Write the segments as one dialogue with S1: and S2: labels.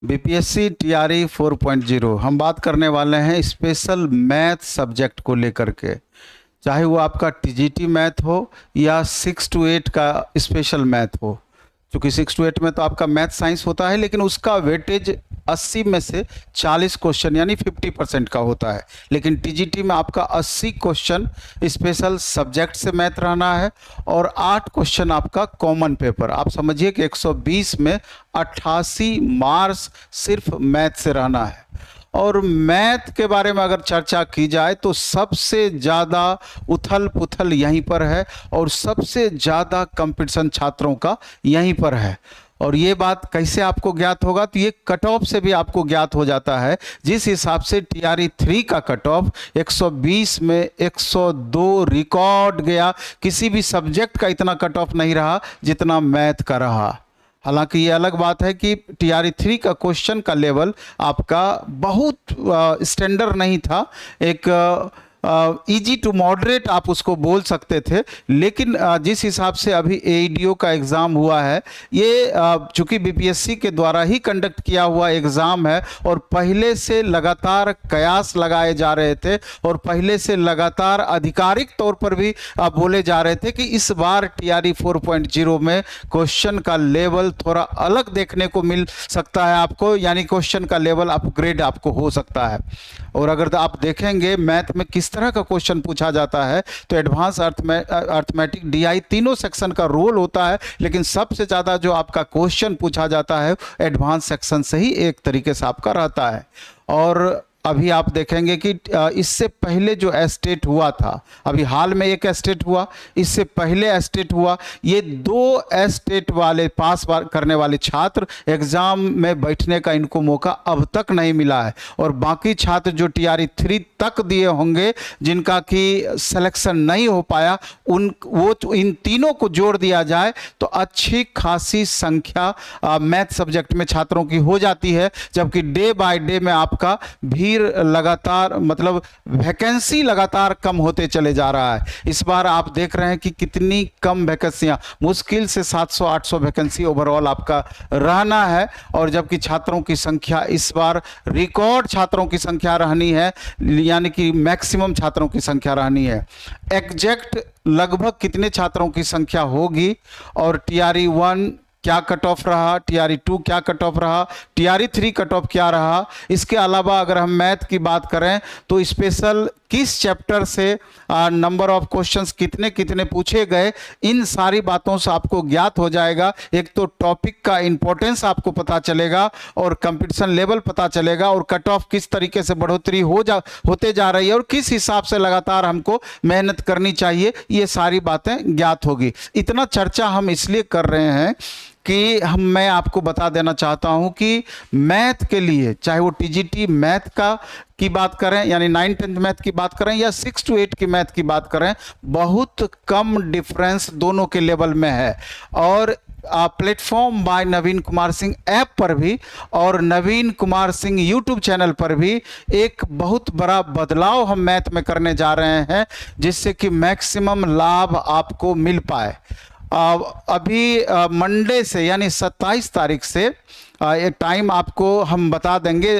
S1: BPSC TRE 4.0 हम बात करने वाले हैं स्पेशल मैथ सब्जेक्ट को लेकर के। चाहे वो आपका टीजीटी मैथ हो या 6 to 8 का स्पेशल मैथ हो। क्योंकि 6 to 8 में तो आपका मैथ साइंस होता है, लेकिन उसका वेटेज 80 में से 40 क्वेश्चन यानी 50% का होता है। लेकिन टीजीटी में आपका 80 क्वेश्चन स्पेशल सब्जेक्ट से मैथ रहना है और 8 क्वेश्चन आपका कॉमन पेपर। आप समझिए कि 120 में 88 मार्क्स सिर्फ मैथ से रहना है। और मैथ के बारे में अगर चर्चा की जाए तो सबसे ज़्यादा उथल पुथल यहीं पर है और सबसे ज़्यादा कंपटीशन छात्रों का यहीं पर है। और ये बात कैसे आपको ज्ञात होगा, तो ये कट ऑफ से भी आपको ज्ञात हो जाता है। जिस हिसाब से टीआरई 3 का कट ऑफ 120 में 102 रिकॉर्ड गया, किसी भी सब्जेक्ट का इतना कट ऑफ नहीं रहा जितना मैथ का रहा। हालांकि ये अलग बात है कि टीआरई 3 का क्वेश्चन का लेवल आपका बहुत स्टैंडर्ड नहीं था, एक इजी टू मॉडरेट आप उसको बोल सकते थे। लेकिन जिस हिसाब से अभी एईडीओ का एग्ज़ाम हुआ है, ये चूंकि बीपीएससी के द्वारा ही कंडक्ट किया हुआ एग्ज़ाम है और पहले से लगातार कयास लगाए जा रहे थे और पहले से लगातार आधिकारिक तौर पर भी बोले जा रहे थे कि इस बार टीआरई 4.0 में क्वेश्चन का लेवल थोड़ा अलग देखने को मिल सकता है आपको, यानी क्वेश्चन का लेवल अपग्रेड आपको हो सकता है। और अगर आप देखेंगे मैथ में किस तरह का क्वेश्चन पूछा जाता है, तो एडवांस अर्थमेटिक डीआई तीनों सेक्शन का रोल होता है, लेकिन सबसे ज़्यादा जो आपका क्वेश्चन पूछा जाता है एडवांस सेक्शन से ही एक तरीके से आपका रहता है। और अभी आप देखेंगे कि इससे पहले जो एस्टेट हुआ था, अभी हाल में एक एस्टेट हुआ, इससे पहले एस्टेट हुआ, ये 2 एस्टेट वाले पास करने वाले छात्र एग्ज़ाम में बैठने का इनको मौका अब तक नहीं मिला है। और बाकी छात्र जो टीआरई 3 तक दिए होंगे, जिनका कि सिलेक्शन नहीं हो पाया, इन तीनों को जोड़ दिया जाए तो अच्छी खासी संख्या मैथ सब्जेक्ट में छात्रों की हो जाती है। जबकि डे बाय डे में आपका भीड़ लगातार, मतलब वैकेंसी लगातार कम होते चले जा रहा है। इस बार आप देख रहे हैं कि कितनी कम वैकेंसियां, मुश्किल से 700-800 वैकेंसी ओवरऑल आपका रहना है। और जबकि छात्रों की संख्या इस बार रिकॉर्ड छात्रों की संख्या रहनी है, यानी कि मैक्सिमम छात्रों की संख्या रहनी है। एग्जैक्ट लगभग कितने छात्रों की संख्या होगी और टीआरई 1 क्या कट ऑफ रहा, टीआरई 2 क्या कट ऑफ रहा, टीआरई 3 कट ऑफ क्या रहा, इसके अलावा अगर हम मैथ की बात करें तो स्पेशल किस चैप्टर से नंबर ऑफ क्वेश्चंस कितने कितने पूछे गए, इन सारी बातों से आपको ज्ञात हो जाएगा। एक तो टॉपिक का इंपॉर्टेंस आपको पता चलेगा और कंपटीशन लेवल पता चलेगा और कट ऑफ किस तरीके से बढ़ोतरी होते जा रही है और किस हिसाब से लगातार हमको मेहनत करनी चाहिए, ये सारी बातें ज्ञात होगी। इतना चर्चा हम इसलिए कर रहे हैं कि मैं आपको बता देना चाहता हूं कि मैथ के लिए, चाहे वो टीजीटी मैथ की बात करें यानी 9-10 मैथ की बात करें या 6 to 8 की मैथ की बात करें, बहुत कम डिफरेंस दोनों के लेवल में है। और प्लेटफॉर्म बाय नवीन कुमार सिंह ऐप पर भी और नवीन कुमार सिंह यूट्यूब चैनल पर भी एक बहुत बड़ा बदलाव हम मैथ में करने जा रहे हैं, जिससे कि मैक्सिमम लाभ आपको मिल पाए। अभी मंडे से यानी 27 तारीख से एक टाइम आपको हम बता देंगे।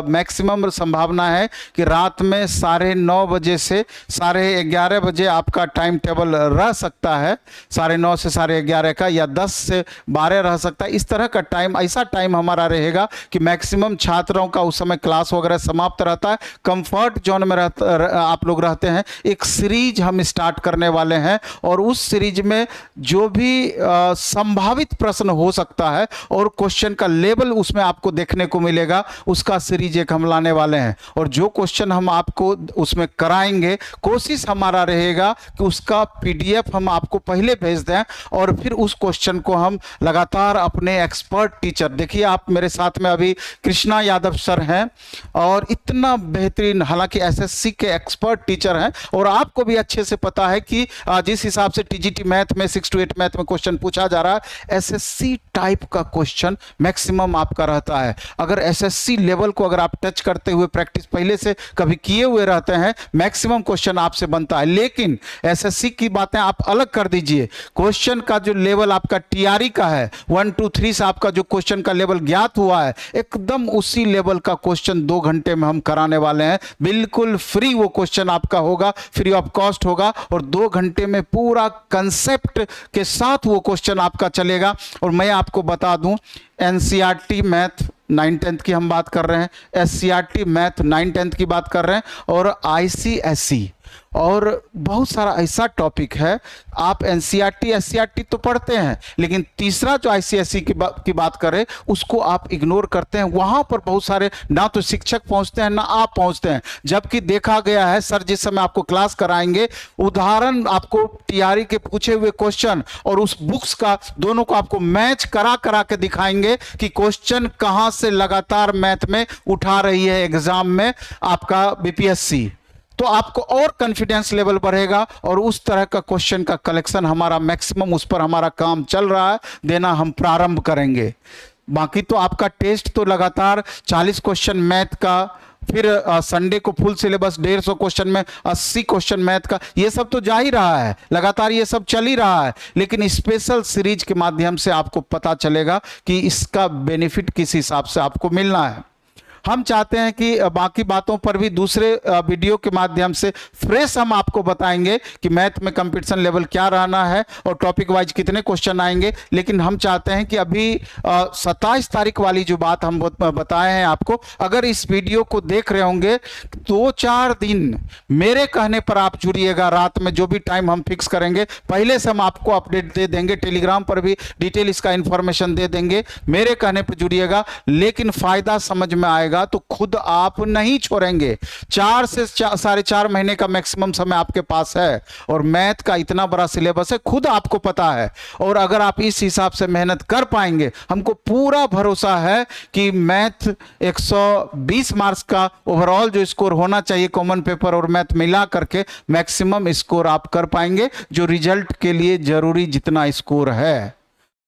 S1: मैक्सिमम संभावना है कि रात में 9:30 बजे से 11:30 बजे आपका टाइम टेबल रह सकता है, 9:30 से 11:30 का, या 10 से 12 रह सकता है। इस तरह का टाइम, ऐसा टाइम हमारा रहेगा कि मैक्सिमम छात्रों का उस समय क्लास वगैरह समाप्त रहता है, कंफर्ट जोन में आप लोग रहते हैं। एक सीरीज हम स्टार्ट करने वाले हैं और उस सीरीज में जो भी संभावित प्रश्न हो सकता है और क्वेश्चन का लेवल उसमें आपको देखने को मिलेगा, उसका सीरीज एक हम लाने वाले हैं। और जो क्वेश्चन हम आपको उसमें कराएंगे, कोशिश हमारा रहेगा कि उसका पीडीएफ हम आपको पहले भेज दें और फिर उस क्वेश्चन को हम लगातार अपने एक्सपर्ट टीचर, देखिए आप मेरे साथ में अभी कृष्णा यादव सर हैं और इतना बेहतरीन, हालांकि एसएससी के एक्सपर्ट टीचर हैं और आपको भी अच्छे से पता है कि जिस हिसाब से टीजीटी मैथ में 6 to 8 मैथ में क्वेश्चन पूछा जा रहा है, एसएससी टाइप का क्वेश्चन मैक्सिमम मैक्सिमम आपका रहता है। अगर एसएससी लेवल को अगर आप टच करते हुए प्रैक्टिस पहले से कभी किए हुए रहते हैं, मैक्सिमम क्वेश्चन आपसे बनता है। लेकिन एसएससी की बातें आप अलग कर दीजिए, क्वेश्चन का जो लेवल आपका टीआरई का है 1 2 3 से आपका जो क्वेश्चन का लेवल ज्ञात हुआ है, एकदम उसी लेवल का क्वेश्चन 2 घंटे में हम कराने वाले हैं। बिल्कुल फ्री वो क्वेश्चन आपका होगा, फ्री ऑफ कॉस्ट होगा, और 2 घंटे में पूरा कंसेप्ट के साथ वो क्वेश्चन आपका चलेगा। और मैं आपको बता दूं, एनसीईआरटी मैथ 9-10 की हम बात कर रहे हैं, एससीईआरटी मैथ 9-10 की बात कर रहे हैं, और आईसीएसई और बहुत सारा ऐसा टॉपिक है। आप एनसीईआरटी एससीईआरटी तो पढ़ते हैं, लेकिन तीसरा जो आईसीएसई की बात करें उसको आप इग्नोर करते हैं। वहां पर बहुत सारे ना तो शिक्षक पहुंचते हैं ना आप पहुंचते हैं। जबकि देखा गया है, सर जिस समय आपको क्लास कराएंगे, उदाहरण आपको टीआरई के पूछे हुए क्वेश्चन और उस बुक्स का दोनों को आपको मैच करा करा के दिखाएंगे कि क्वेश्चन कहां से लगातार मैथ में उठा रही है एग्जाम में आपका बीपीएससी। तो आपको और कॉन्फिडेंस लेवल बढ़ेगा, और उस तरह का क्वेश्चन का कलेक्शन हमारा मैक्सिमम, उस पर हमारा काम चल रहा है, देना हम प्रारंभ करेंगे। बाकी तो आपका टेस्ट तो लगातार 40 क्वेश्चन मैथ का, फिर संडे को फुल सिलेबस 150 क्वेश्चन में 80 क्वेश्चन मैथ का, ये सब तो जा ही रहा है, लगातार ये सब चल ही रहा है। लेकिन स्पेशल सीरीज के माध्यम से आपको पता चलेगा कि इसका बेनिफिट किस हिसाब से आपको मिलना है। हम चाहते हैं कि बाकी बातों पर भी दूसरे वीडियो के माध्यम से फ्रेश हम आपको बताएंगे कि मैथ में कंपटीशन लेवल क्या रहना है और टॉपिक वाइज कितने क्वेश्चन आएंगे। लेकिन हम चाहते हैं कि अभी 27 तारीख वाली जो बात हम बताए हैं आपको, अगर इस वीडियो को देख रहे होंगे 2-4 दिन मेरे कहने पर आप जुड़िएगा। रात में जो भी टाइम हम फिक्स करेंगे पहले से हम आपको अपडेट दे देंगे, टेलीग्राम पर भी डिटेल इसका इंफॉर्मेशन दे देंगे। मेरे कहने पर जुड़िएगा, लेकिन फायदा समझ में आएगा तो खुद आप नहीं छोड़ेंगे। 4 से 4.5 महीने का मैक्सिमम समय आपके पास है, और मैथ का इतना बड़ा सिलेबस है, खुद आपको पता है। और अगर आप इस हिसाब से मेहनत कर पाएंगे, हमको पूरा भरोसा है कि मैथ 120 मार्क्स का ओवरऑल जो स्कोर होना चाहिए कॉमन पेपर और मैथ मिला करके मैक्सिमम स्कोर आप कर पाएंगे, जो रिजल्ट के लिए जरूरी जितना स्कोर है।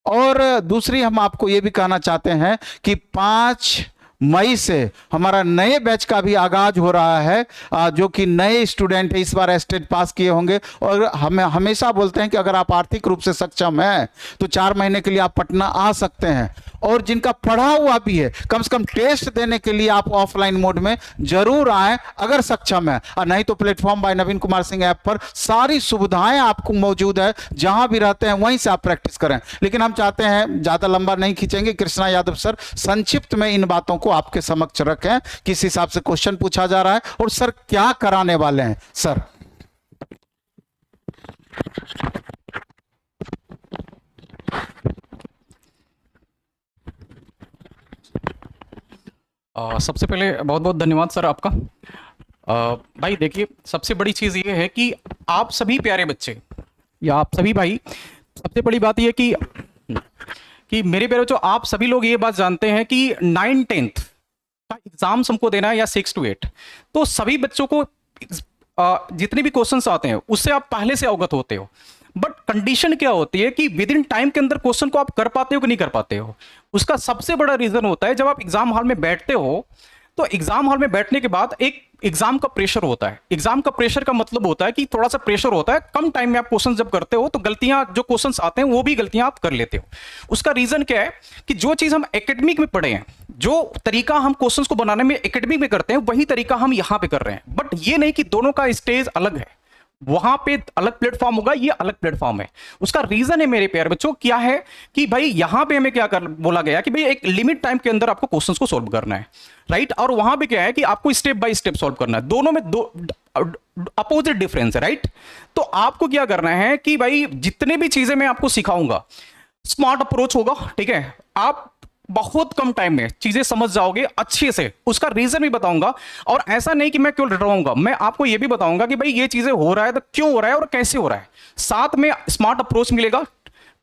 S1: और दूसरी हम आपको यह भी कहना चाहते हैं कि 5 मई से हमारा नए बैच का भी आगाज हो रहा है, जो कि नए स्टूडेंट है, इस बार एस्टेट पास किए होंगे। और हमें हमेशा बोलते हैं कि अगर आप आर्थिक रूप से सक्षम हैं तो 4 महीने के लिए आप पटना आ सकते हैं, और जिनका पढ़ा हुआ भी है कम से कम टेस्ट देने के लिए आप ऑफलाइन मोड में जरूर आए अगर सक्षम है। और नहीं तो प्लेटफॉर्म बाय नवीन कुमार सिंह ऐप पर सारी सुविधाएं आपको मौजूद है, जहां भी रहते हैं वहीं से आप प्रैक्टिस करें। लेकिन हम चाहते हैं ज्यादा लंबा नहीं खींचेंगे, कृष्णा यादव सर संक्षिप्त में इन बातों को आपके समक्ष रखें, किस हिसाब से क्वेश्चन पूछा जा रहा है और सर क्या कराने वाले हैं। सर
S2: सबसे पहले बहुत बहुत धन्यवाद सर आपका। भाई देखिए, सबसे बड़ी चीज़ ये है कि आप सभी प्यारे बच्चे या आप सभी भाई, सबसे बड़ी बात ये कि मेरे प्यारे बच्चों, आप सभी लोग ये बात जानते हैं कि 9-10 का एग्जाम्स हमको देना है, या 6 to 8, तो सभी बच्चों को जितने भी क्वेश्चंस आते हैं उससे आप पहले से अवगत होते हो। बट कंडीशन क्या होती है कि विद इन टाइम के अंदर क्वेश्चन को आप कर पाते हो कि नहीं कर पाते हो। उसका सबसे बड़ा रीजन होता है, जब आप एग्जाम हॉल में बैठते हो तो एग्जाम हॉल में बैठने के बाद एक एग्जाम का प्रेशर होता है। एग्जाम का प्रेशर का मतलब होता है कि थोड़ा सा प्रेशर होता है, कम टाइम में आप क्वेश्चन जब करते हो तो गलतियां, जो क्वेश्चंस आते हैं वो भी गलतियां आप कर लेते हो। उसका रीजन क्या है कि जो चीज हम एकेडमिक में पढ़े हैं, जो तरीका हम क्वेश्चंस को बनाने में एकेडमिक में करते हैं, वही तरीका हम यहां पे कर रहे हैं। बट ये नहीं कि दोनों का स्टेज अलग है, वहां पे अलग प्लेटफॉर्म होगा, ये अलग प्लेटफॉर्म है। उसका रीजन है मेरे प्यारे बच्चों क्या है कि भाई यहां पे हमें क्या कर बोला गया कि भाई एक लिमिट टाइम के अंदर आपको क्वेश्चंस को सॉल्व करना है, राइट। और वहां पे क्या है कि आपको स्टेप बाय स्टेप सॉल्व करना है। दोनों में दो अपोजिट डिफरेंस है, राइट। तो आपको क्या करना है कि भाई जितने भी चीजें मैं आपको सिखाऊंगा, स्मार्ट अप्रोच होगा, ठीक है। आप बहुत कम टाइम में चीजें समझ जाओगे अच्छे से। उसका रीजन भी बताऊंगा, और ऐसा नहीं कि मैं क्यों डराऊंगा, मैं आपको यह भी बताऊंगा कि भाई ये चीजें हो रहा है तो क्यों हो रहा है और कैसे हो रहा है। साथ में स्मार्ट अप्रोच मिलेगा,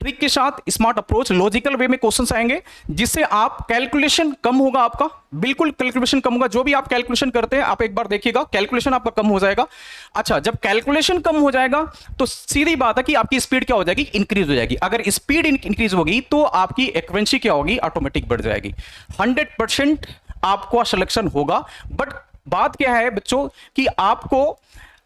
S2: ट्रिक के साथ, स्मार्ट अप्रोच, लॉजिकल वे में क्वेश्चंस आएंगे, जिससे आप कैलकुलेशन कम होगा आपका, बिल्कुल कैलकुलेशन कम होगा। जो भी आप कैलकुलेशन करते हैं आप एक बार देखिएगा, कैलकुलेशन आपका कम हो जाएगा। अच्छा, जब कैलकुलेशन कम हो जाएगा तो सीधी बात है कि आपकी स्पीड क्या हो जाएगी, इंक्रीज हो जाएगी। अगर स्पीड इंक्रीज होगी तो आपकी एक्यूरेंसी क्या होगी, ऑटोमेटिक बढ़ जाएगी। 100% आपका सिलेक्शन होगा। बट बात क्या है बच्चों कि आपको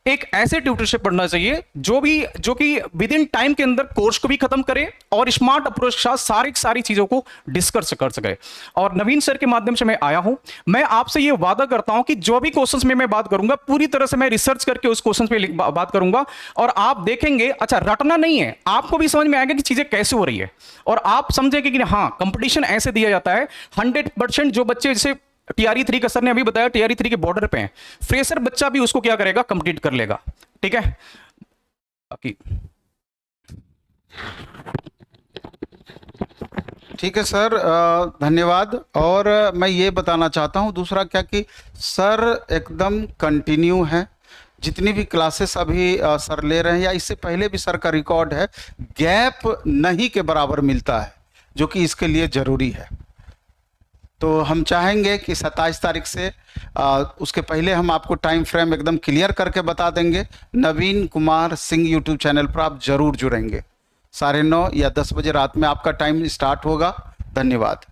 S2: एक ऐसे ट्यूटर से पढ़ना चाहिए जो कि विद इन टाइम के अंदर कोर्स को भी खत्म करे और स्मार्ट अप्रोच के साथ सारी चीजों को डिस्कस कर सके। और नवीन सर के माध्यम से मैं आया हूं, मैं आपसे ये वादा करता हूं कि जो भी क्वेश्चंस में मैं बात करूंगा पूरी तरह से मैं रिसर्च करके उस क्वेश्चन पे बात करूंगा, और आप देखेंगे, अच्छा रटना नहीं है, आपको भी समझ में आएगा कि चीजें कैसे हो रही है, और आप समझेंगे कि हाँ कंपटीशन ऐसे दिया जाता है। 100% जो बच्चे जैसे टीआरई 3 का सर ने अभी बताया, टीआरई 3 के बॉर्डर पे हैं, फ्रेशर बच्चा भी उसको क्या करेगा, कंप्लीट कर लेगा। ठीक है, बाकी
S1: ठीक है सर, धन्यवाद। और मैं ये बताना चाहता हूँ दूसरा क्या कि सर एकदम कंटिन्यू है, जितनी भी क्लासेस अभी सर ले रहे हैं या इससे पहले भी सर का रिकॉर्ड है, गैप नहीं के बराबर मिलता है, जो कि इसके लिए ज़रूरी है। तो हम चाहेंगे कि 27 तारीख से उसके पहले हम आपको टाइम फ्रेम एकदम क्लियर करके बता देंगे। नवीन कुमार सिंह यूट्यूब चैनल पर आप ज़रूर जुड़ेंगे। 9:30 या 10 बजे रात में आपका टाइम स्टार्ट होगा। धन्यवाद।